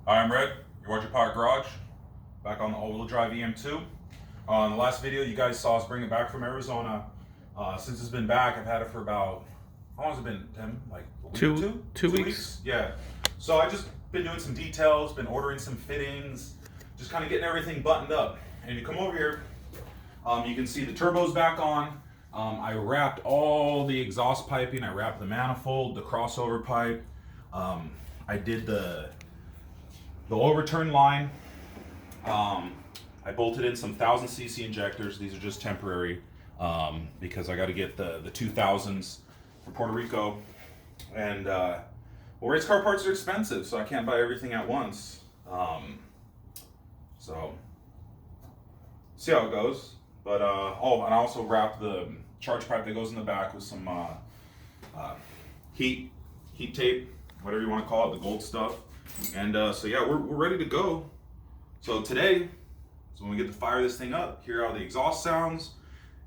Hi, I'm Red, your Watcher Power Garage, back on the all-wheel drive EM2. In the last video, you guys saw us bring it back from Arizona. Since it's been back, I've had it for about, how long has it been, Tim? Like a week or two? 2 weeks. Yeah. So I just been doing some details, been ordering some fittings, just kind of getting everything buttoned up. And you come over here, you can see the turbo's back on. I wrapped all the exhaust piping. I wrapped the manifold, the crossover pipe. I did the oil return line. I bolted in some 1000cc injectors. These are just temporary because I got to get the 2000s for Puerto Rico. And well, race car parts are expensive, so I can't buy everything at once. So see how it goes. But oh, and I also wrapped the charge pipe that goes in the back with some heat tape, whatever you want to call it, the gold stuff. And so yeah, we're ready to go. So today, so when we get to fire this thing up, hear how the exhaust sounds,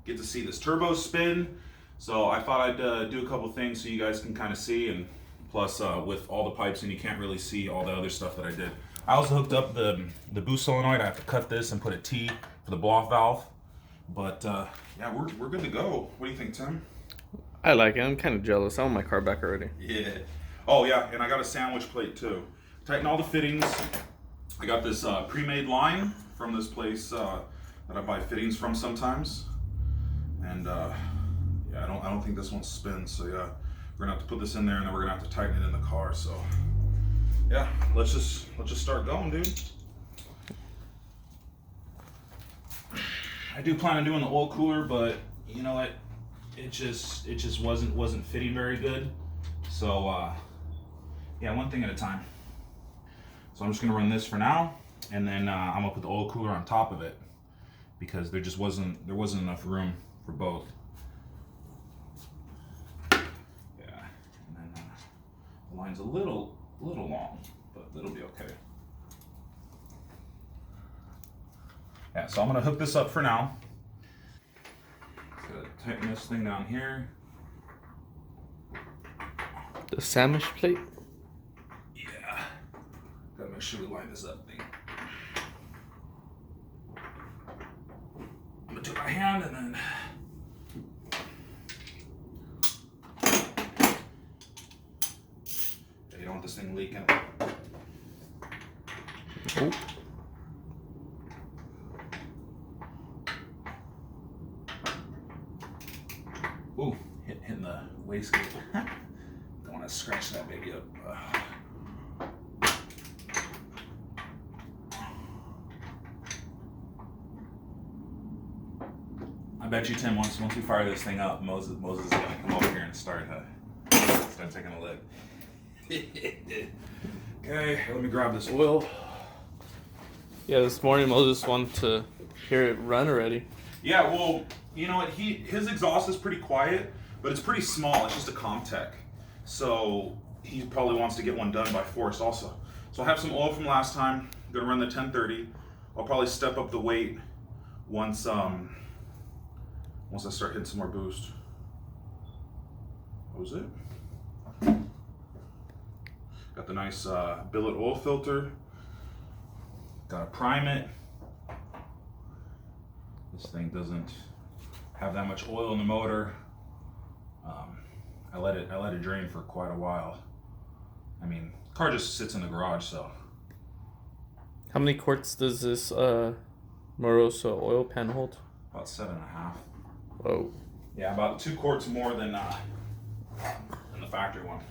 get to see this turbo spin. So I thought I'd do a couple things so you guys can kind of see, and plus with all the pipes in, you can't really see all the other stuff that I did. I also hooked up the boost solenoid. I have to cut this and put a T for the blow-off valve. But yeah, we're good to go. What do you think, Tim? I like it. I'm kind of jealous. I want my car back already. Yeah. Oh yeah, and I got a sandwich plate too. Tighten all the fittings. I got this pre-made line from this place that I buy fittings from sometimes. And yeah, I don't think this one spins. So yeah, we're gonna have to put this in there, and then we're gonna have to tighten it in the car. So yeah, let's just start going, dude. I do plan on doing the oil cooler, but you know what? It just wasn't fitting very good. So yeah, one thing at a time. So I'm just gonna run this for now, and then I'm gonna put the oil cooler on top of it because there wasn't enough room for both. Yeah, and then the line's a little long, but it'll be okay. Yeah, so I'm gonna hook this up for now. Just gotta tighten this thing down here. The sandwich plate? Yeah. Gotta make sure we line this up thing. I'm gonna do my hand and then. Yeah, you don't want this thing leaking. Oh. Ooh, hitting the wastegate. Don't want to scratch that baby up. I bet you, Tim, once we fire this thing up, Moses is gonna come over here and start taking a look. Okay, let me grab this oil. Yeah, this morning Moses wanted to hear it run already. Yeah, well, you know what? His exhaust is pretty quiet, but it's pretty small. It's just a Comtech, so he probably wants to get one done by force also. So I have some oil from last time. I'm gonna run the 1030. I'll probably step up the weight once I start hitting some more boost. What was it? Got the nice billet oil filter. Gotta prime it. This thing doesn't have that much oil in the motor. I let it drain for quite a while. I mean, the car just sits in the garage, so. How many quarts does this Moroso oil pan hold? About 7.5. Oh. Yeah, about 2 quarts more than the factory one.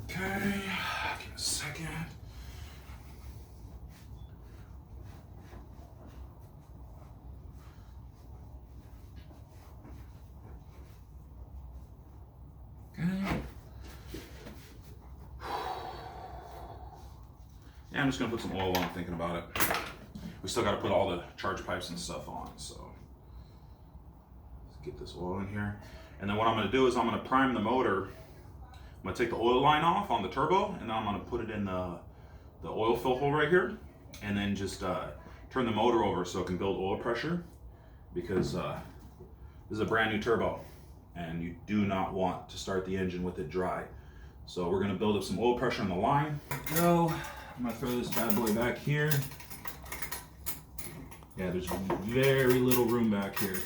Okay, give me a second. Okay. Yeah, I'm just gonna put some oil on, thinking about it. We still gotta put all the charge pipes and stuff on, so. Let's get this oil in here. And then what I'm gonna do is I'm gonna prime the motor. I'm gonna take the oil line off on the turbo, and then I'm gonna put it in the oil fill hole right here, and then just turn the motor over so it can build oil pressure, because this is a brand new turbo. And you do not want to start the engine with it dry. So we're gonna build up some oil pressure on the line. Go. I'm gonna throw this bad boy back here. Yeah, there's very little room back here.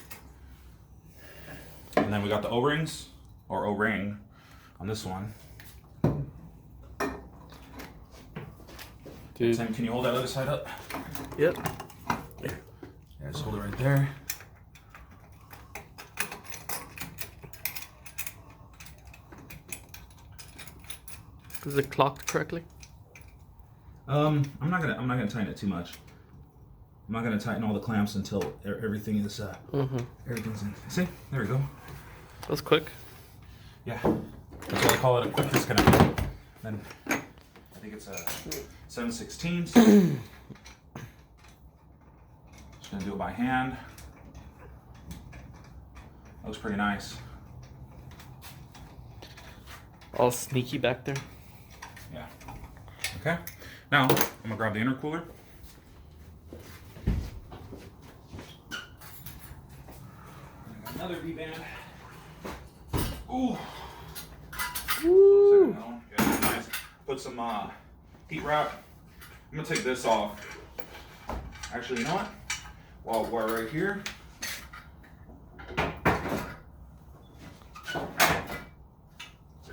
And then we got the O-rings, or O-ring, on this one. Dude. Tim, can you hold that other side up? Yep. Yeah, just hold it right there. Is it clocked correctly? I'm not gonna tighten it too much. I'm not gonna tighten all the clamps until everything is everything's in. See, there we go. That's quick. Yeah, that's why I call it a quick disconnect. Then I think it's a 7/16. Just gonna do it by hand. Looks pretty nice. All sneaky back there. Yeah. Okay. Now I'm gonna grab the intercooler. Another V-band. Ooh. Woo. Yeah, nice. Put some heat wrap. I'm gonna take this off. Actually, you know what? While we're right here.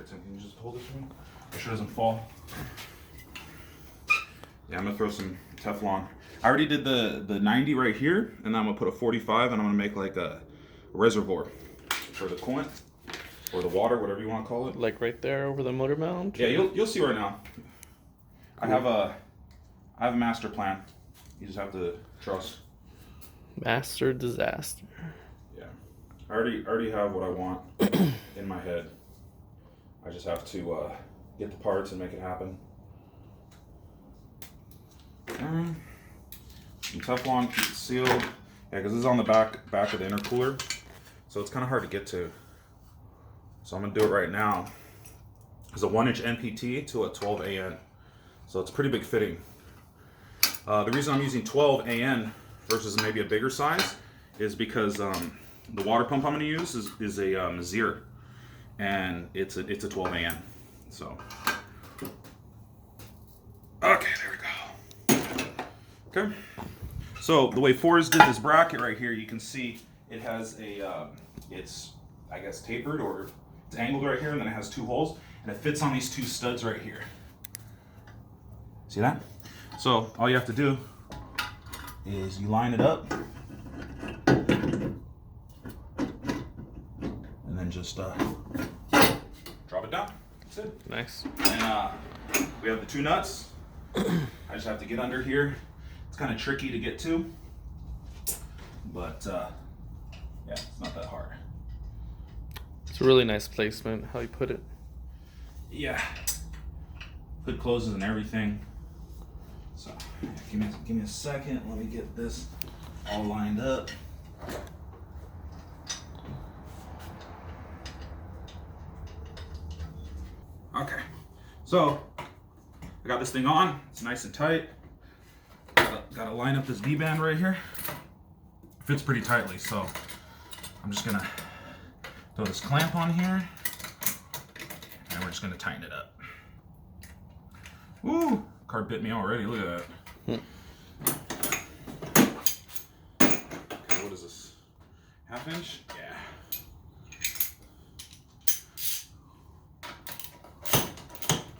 Tim, can you just hold this for me? Make sure it doesn't fall. Yeah, I'm gonna throw some Teflon. I already did the 90 right here, and then I'm gonna put a 45, and I'm gonna make like a reservoir for the coolant or the water, whatever you want to call it. Like right there over the motor mount? Yeah, you'll see right now. Cool. I have a master plan. You just have to trust. Master disaster. Yeah, I already have what I want in my head. I just have to get the parts and make it happen. Some Teflon, keep it sealed. Yeah, because this is on the back of the intercooler, so it's kind of hard to get to. So I'm gonna do it right now. It's a 1-inch NPT to a 12 AN, so it's a pretty big fitting. The reason I'm using 12 AN versus maybe a bigger size is because the water pump I'm gonna use is a Zero, and it's a 12 AN. So okay, there we go. Okay. So the way Forrest did this bracket right here, you can see it has a, it's, I guess, tapered, or it's angled right here, and then it has two holes, and it fits on these two studs right here. See that? So all you have to do is you line it up, and then just drop it down. That's it. Nice. And we have the two nuts. I just have to get under here. It's kind of tricky to get to, but yeah, it's not that hard. It's a really nice placement, how you put it. Yeah, hood closes and everything. So give me a second. Let me get this all lined up. Okay, so I got this thing on. It's nice and tight. Gotta line up this V-band right here. Fits pretty tightly, so I'm just gonna throw this clamp on here, and we're just gonna tighten it up. Woo! Card bit me already. Look at that. Okay, what is this? 1/2 inch? Yeah.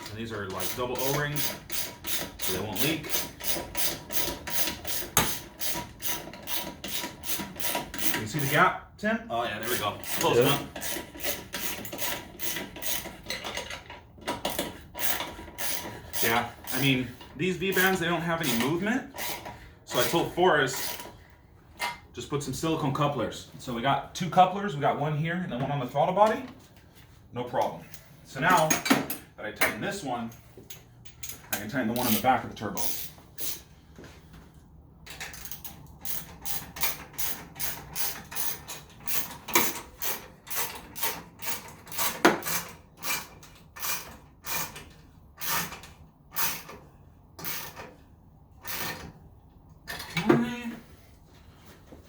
And these are like double O-rings, so they won't leak. Can you see the gap, Tim? Oh yeah, there we go. Close enough. Yeah, I mean, these V-bands, they don't have any movement. So I told Forrest, just put some silicone couplers. So we got 2 couplers. We got one here and then one on the throttle body. No problem. So now that I tighten this one, I can tighten the one on the back of the turbo.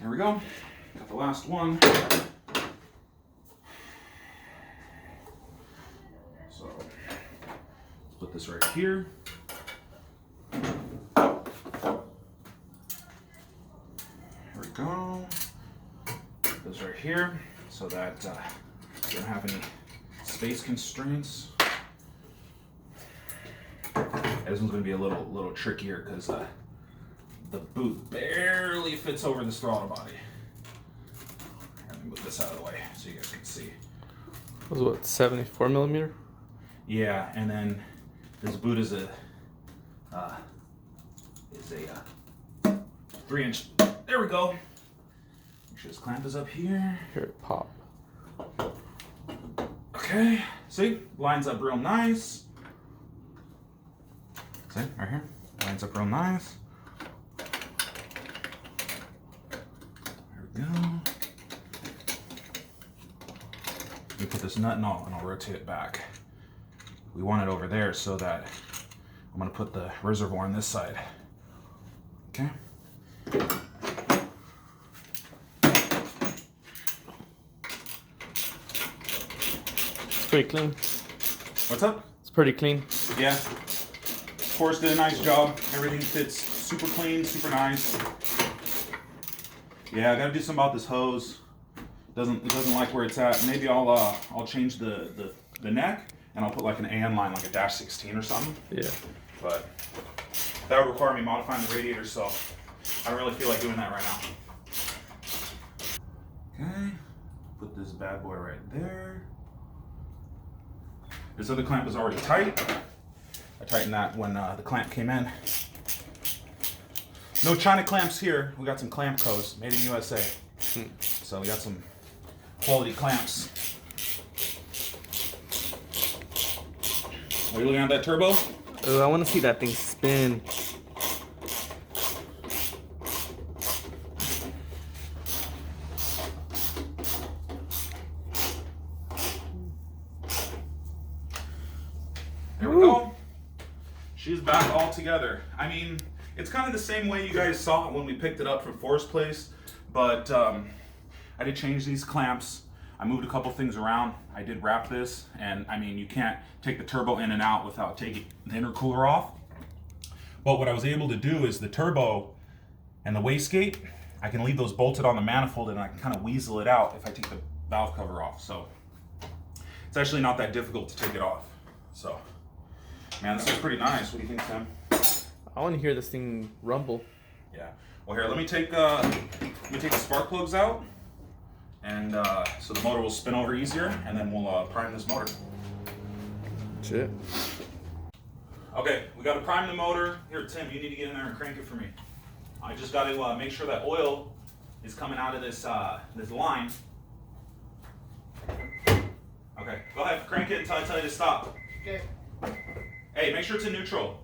There we go. Got the last one. So this right here. Here we go. Put this right here so that you don't have any space constraints. This one's going to be a little trickier because the boot barely fits over this throttle body. Let me move this out of the way so you guys can see. Was what, 74 millimeter? Yeah, and then this boot is a 3-inch. There we go. Make sure this clamp is up here. Here it pop. Okay, see, lines up real nice. See, right here, lines up real nice. There we go. Let me put this nut and I'll rotate it back. We want it over there so that I'm gonna put the reservoir on this side. Okay. It's pretty clean. What's up? It's pretty clean. Yeah. Forrest did a nice job. Everything fits super clean, super nice. Yeah, I gotta do something about this hose. It doesn't like where it's at. Maybe I'll change the neck and I'll put like an AN line, like a -16 or something. Yeah. But that would require me modifying the radiator, so I don't really feel like doing that right now. Okay, put this bad boy right there. This other clamp is already tight. I tightened that when the clamp came in. No China clamps here. We got some clamp codes made in USA. So we got some quality clamps. Are you looking at that turbo? Oh, I want to see that thing spin. There we go. She's back all together. I mean, it's kind of the same way you guys saw it when we picked it up from Forrest Place, but I did change these clamps. I moved a couple things around. I did wrap this, and I mean, you can't take the turbo in and out without taking the intercooler off. But what I was able to do is the turbo and the wastegate, I can leave those bolted on the manifold and I can kind of weasel it out if I take the valve cover off. So it's actually not that difficult to take it off. So, man, this is pretty nice. What do you think, Tim? I want to hear this thing rumble. Yeah. Well, here, let me take the spark plugs out, and so the motor will spin over easier, and then we'll prime this motor. Shit. Okay, we got to prime the motor. Here, Tim, you need to get in there and crank it for me. I just got to make sure that oil is coming out of this this line. Okay, go ahead, crank it until I tell you to stop. Okay. Hey, make sure it's in neutral.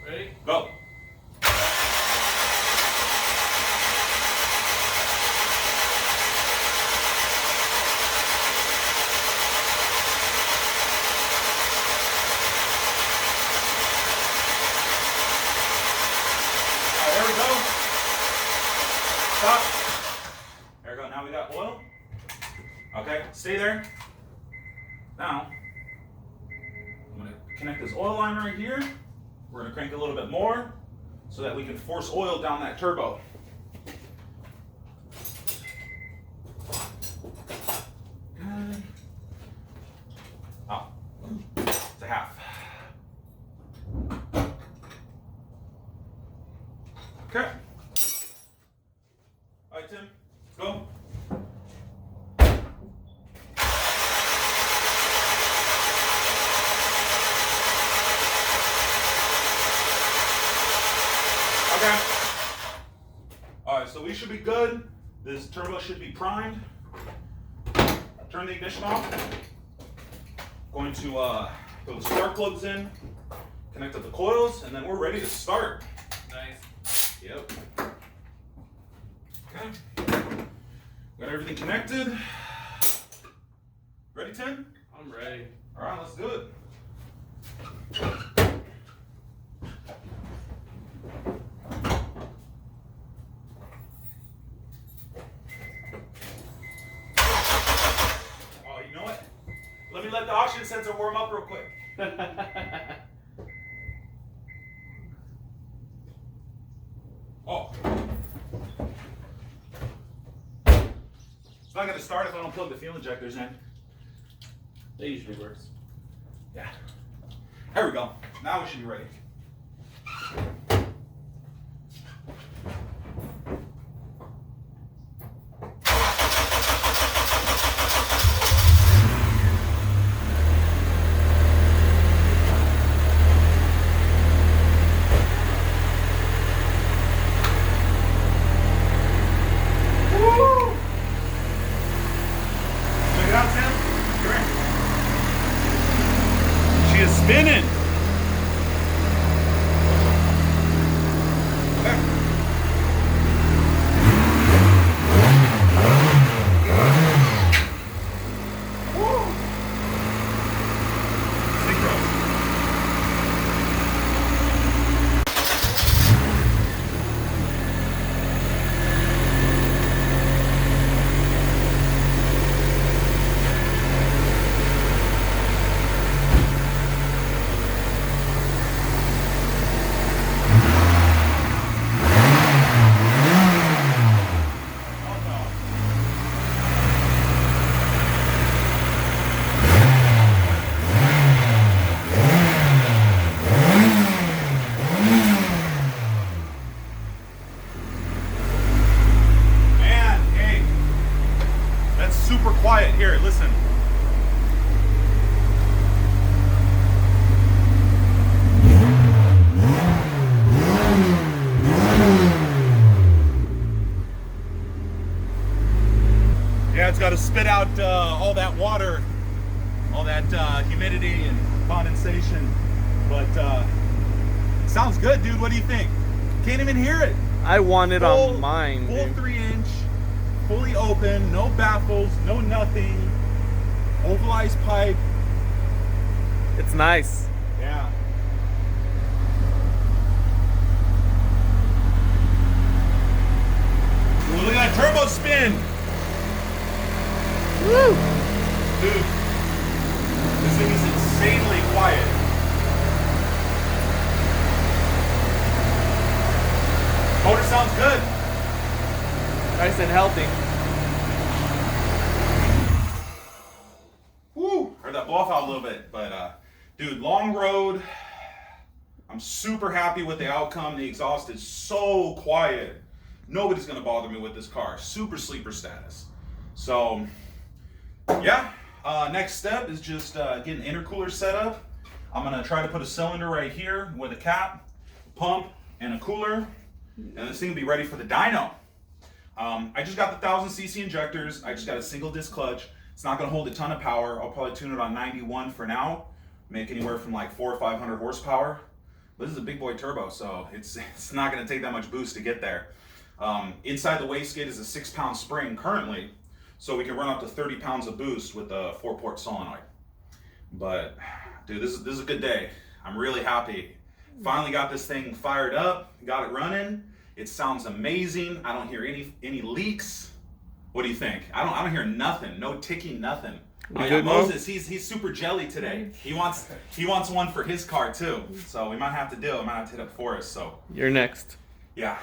Ready? Go. There we go. Stop. There we go. Now we got oil. Okay, stay there. Now, I'm going to connect this oil line right here. We're going to crank a little bit more so that we can force oil down that turbo. Good. Oh, it's a half. Okay. All right, Tim, go. Okay. All right, so we should be good. This turbo should be primed. Turn the ignition off. Going to put the spark plugs in, connect up the coils, and then we're ready to start. Nice. Yep. Okay. Got everything connected. Ready, Tim? I'm ready. All right, let's do it. Oh, you know what? Let me me let the oxygen sensor warm up real quick. Oh. It's not going to start if I don't plug the fuel injectors in. That usually works. Yeah. There we go. Now we should be ready. Woo! Check it out, Tim. Come here. She is spinning. Super quiet here. Listen. Yeah, it's got to spit out all that water, all that humidity and condensation. But it sounds good, dude. What do you think? Can't even hear it. I want it on mine. Full Dude. 3-inch. Fully open, no baffles, no nothing. Ovalized pipe. It's nice. Yeah. Ooh, look at that turbo spin. Woo! Dude, this thing is insanely quiet. Motor sounds good. Nice and healthy. Woo! Heard that blow off out a little bit, but dude, long road. I'm super happy with the outcome. The exhaust is so quiet. Nobody's gonna bother me with this car. Super sleeper status. So, yeah. Next step is just getting intercooler set up. I'm gonna try to put a cylinder right here with a cap, pump, and a cooler, and this thing will be ready for the dyno. I just got the 1000cc injectors. I just got a single disc clutch. It's not gonna hold a ton of power. I'll probably tune it on 91 for now. Make anywhere from like 400 or 500 horsepower. But this is a big boy turbo, so it's not gonna take that much boost to get there. Inside the wastegate is a 6-pound spring currently, so we can run up to 30 pounds of boost with a 4-port solenoid. But dude, this is a good day. I'm really happy. Finally got this thing fired up, got it running. It sounds amazing. I don't hear any leaks. What do you think? I don't hear nothing. No ticking, nothing. Moses, he's super jelly today. He wants one for his car too. So we might have to do it. I might have to hit up Forrest. So You're next. yeah.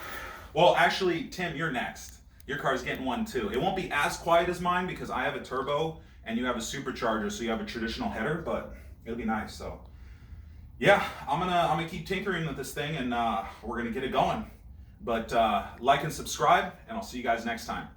Well, actually, Tim, you're next. Your car's getting one too. It won't be as quiet as mine because I have a turbo and you have a supercharger, so you have a traditional header, but it'll be nice. So yeah, I'm gonna keep tinkering with this thing, and we're gonna get it going. But like and subscribe, and I'll see you guys next time.